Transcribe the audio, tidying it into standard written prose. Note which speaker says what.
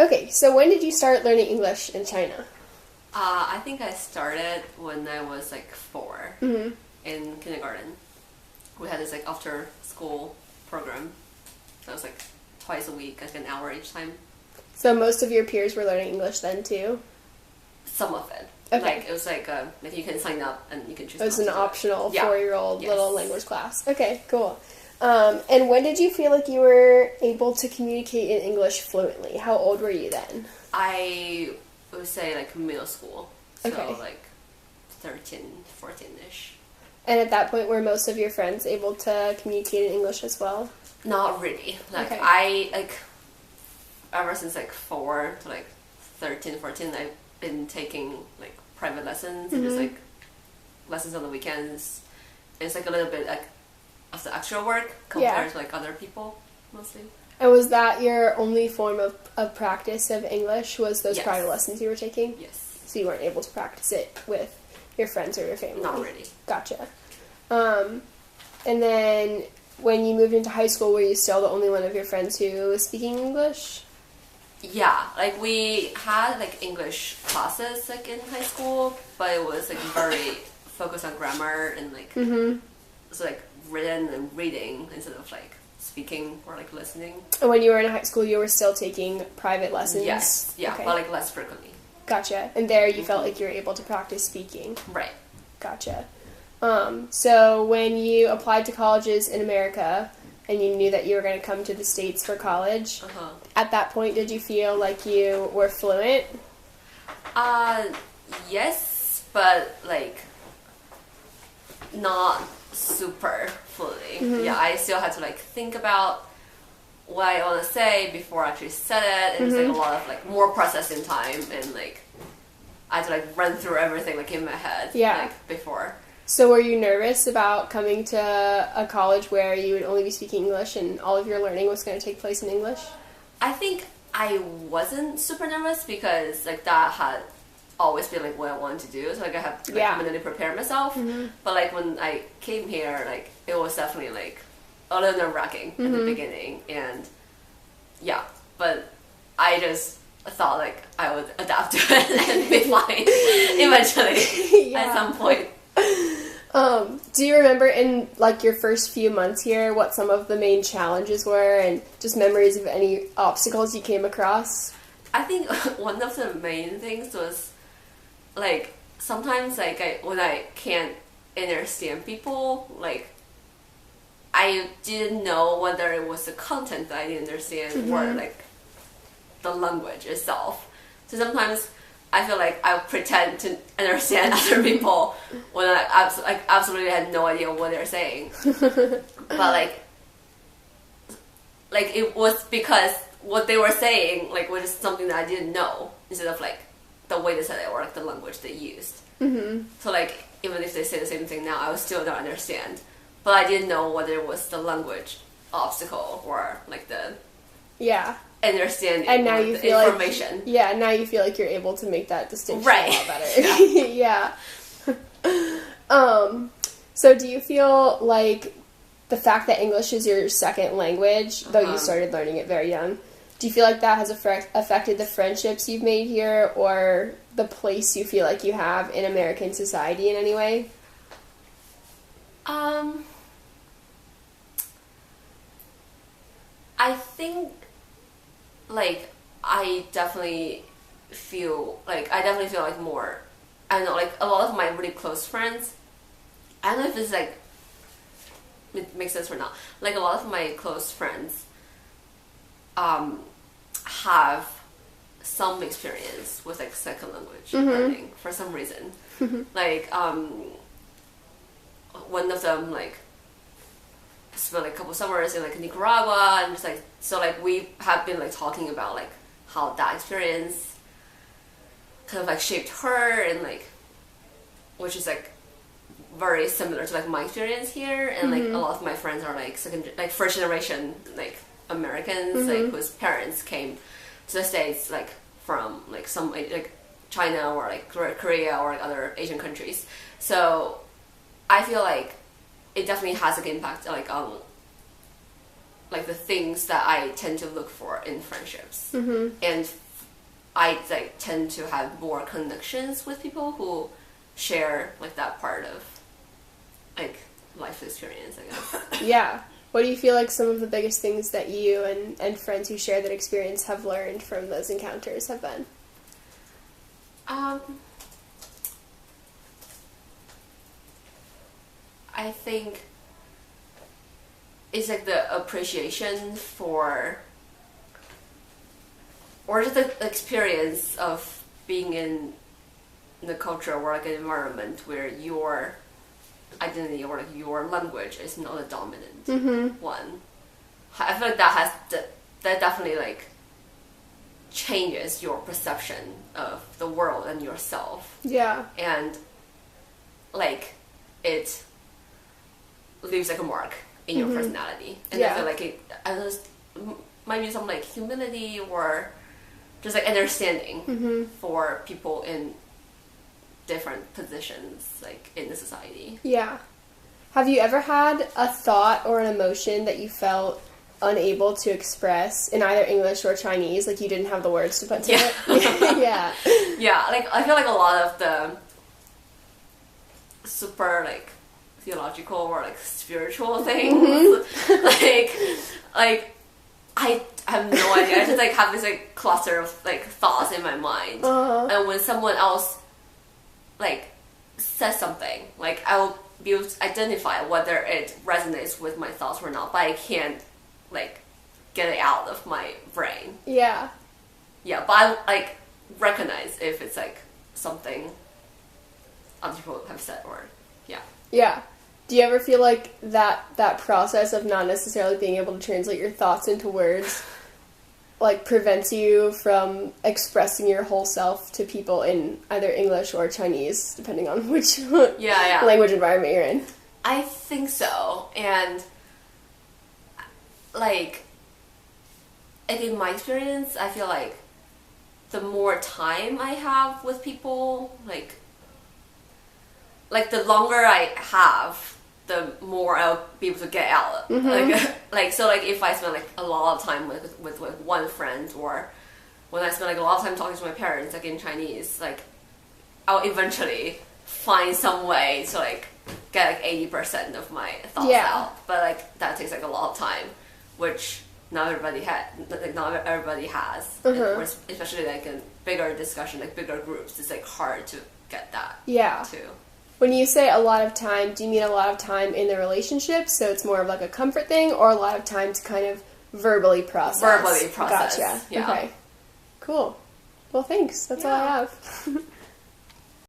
Speaker 1: Okay, so when did you start learning English in China?
Speaker 2: I think I started when I was like 4 in kindergarten. We had this like after school program. So it was like twice a week, like an hour each time.
Speaker 1: So most of your peers were learning English then too?
Speaker 2: Some of it.
Speaker 1: Okay.
Speaker 2: Like it was like you can sign up and you can choose.
Speaker 1: It was an optional 4-year-old
Speaker 2: Yes.
Speaker 1: little language class. Okay, cool. And when did you feel like you were able to communicate in English fluently? How old were you then?
Speaker 2: I would say like middle school. So
Speaker 1: Okay.
Speaker 2: like 13, 14-ish.
Speaker 1: And at that point, were most of your friends able to communicate in English as well?
Speaker 2: Not really. Like
Speaker 1: Okay.
Speaker 2: I like ever since like 4 to like 13, 14, I've been taking like private lessons and just like lessons on the weekends. It's like a little bit like of the extra work compared to like other people mostly.
Speaker 1: And was that your only form of practice of English, was those
Speaker 2: Yes.
Speaker 1: private lessons you were taking?
Speaker 2: Yes.
Speaker 1: So you weren't able to practice it with your friends or your family?
Speaker 2: Not really.
Speaker 1: Gotcha. And then when you moved into high school, were you still the only one of your friends who was speaking English?
Speaker 2: Yeah, like we had like English classes like in high school, but it was like very focused on grammar and like so like written and reading instead of like speaking or like listening.
Speaker 1: And when you were in high school, you were still taking private lessons?
Speaker 2: Yes, yeah,
Speaker 1: Okay.
Speaker 2: but like less frequently.
Speaker 1: Gotcha. And there you felt like you were able to practice speaking?
Speaker 2: Right.
Speaker 1: Gotcha. So when you applied to colleges in America and you knew that you were going to come to the States for college, at that point, did you feel like you were fluent?
Speaker 2: Yes, but like not super fully. Yeah, I still had to like think about what I want to say before I actually said it, and it's like a lot of like more processing time, and like I had to like run through everything like in my head like before.
Speaker 1: So were you nervous about coming to a college where you would only be speaking English and all of your learning was going to take place in English?
Speaker 2: I think I wasn't super nervous because like that had always been like what I wanted to do, so like I had like mentally prepared myself. But like when I came here, like it was definitely like a little nerve-wracking at the beginning, and yeah, but I just thought like I would adapt to it and be fine eventually at some point.
Speaker 1: Do you remember in like your first few months here what some of the main challenges were and just memories of any obstacles you came across?
Speaker 2: I think one of the main things was like sometimes like when I can't understand people, like I didn't know whether it was the content that I didn't understand or like the language itself. So sometimes I feel like I pretend to understand other people when I absolutely had no idea what they're saying. But like it was because what they were saying like was just something that I didn't know instead of like the way they said it or like the language they used. So like even if they say the same thing now, I would still don't understand. But I didn't know whether it was the language obstacle or like the understanding
Speaker 1: and now you
Speaker 2: the
Speaker 1: feel
Speaker 2: information.
Speaker 1: Like now you feel like you're able to make that distinction
Speaker 2: Right.
Speaker 1: a lot better. So do you feel like the fact that English is your second language, though you started learning it very young, do you feel like that has affected the friendships you've made here or the place you feel like you have in American society in any way?
Speaker 2: I think like I definitely feel like more, I don't know, like a lot of my really close friends, I don't know if it's like it makes sense or not, like a lot of my close friends have some experience with like second language learning for some reason. Like one of them like spent like a couple summers in like Nicaragua, and just like so like we have been like talking about like how that experience kind of like shaped her, and like which is like very similar to like my experience here, and like a lot of my friends are like first generation like Americans like whose parents came to the States like from like some like China or like Korea or like other Asian countries. So I feel like it definitely has an impact like on like the things that I tend to look for in friendships. And I like tend to have more connections with people who share like that part of like life experience, I guess.
Speaker 1: Yeah. What do you feel like some of the biggest things that you and friends who share that experience have learned from those encounters have been?
Speaker 2: I think it's like the appreciation for, or just the experience of being in the culture or like an environment where your identity or like your language is not the dominant one. I feel like that definitely like changes your perception of the world and yourself.
Speaker 1: Yeah.
Speaker 2: And like it leaves like a mark in your personality. And I feel like it might be some like humility or just like understanding for people in different positions like in the society.
Speaker 1: Yeah. Have you ever had a thought or an emotion that you felt unable to express in either English or Chinese, like you didn't have the words to put to it? Yeah.
Speaker 2: Yeah, like I feel like a lot of the super like theological or like spiritual things like I have no idea. I just like have this like cluster of like thoughts in my mind, and when someone else like says something, like I'll be able to identify whether it resonates with my thoughts or not, but I can't like get it out of my brain.
Speaker 1: Yeah.
Speaker 2: Yeah, but I like recognize if it's like something other people have said or
Speaker 1: Yeah. Do you ever feel like that process of not necessarily being able to translate your thoughts into words like prevents you from expressing your whole self to people in either English or Chinese, depending on which language environment you're in?
Speaker 2: I think so. And like in my experience, I feel like the more time I have with people, like the longer I have, the more I'll be able to get out. Like so like if I spend like a lot of time with one friend, or when I spend like a lot of time talking to my parents like in Chinese, like I'll eventually find some way to like get like 80% of my thoughts out. But like that takes like a lot of time, which not everybody has. And especially like in bigger discussion, like bigger groups, it's like hard to get that too.
Speaker 1: When you say a lot of time, do you mean a lot of time in the relationship, so it's more of like a comfort thing, or a lot of time to kind of verbally process?
Speaker 2: Gotcha.
Speaker 1: Yeah. Okay. Cool. Well, thanks. That's all I have.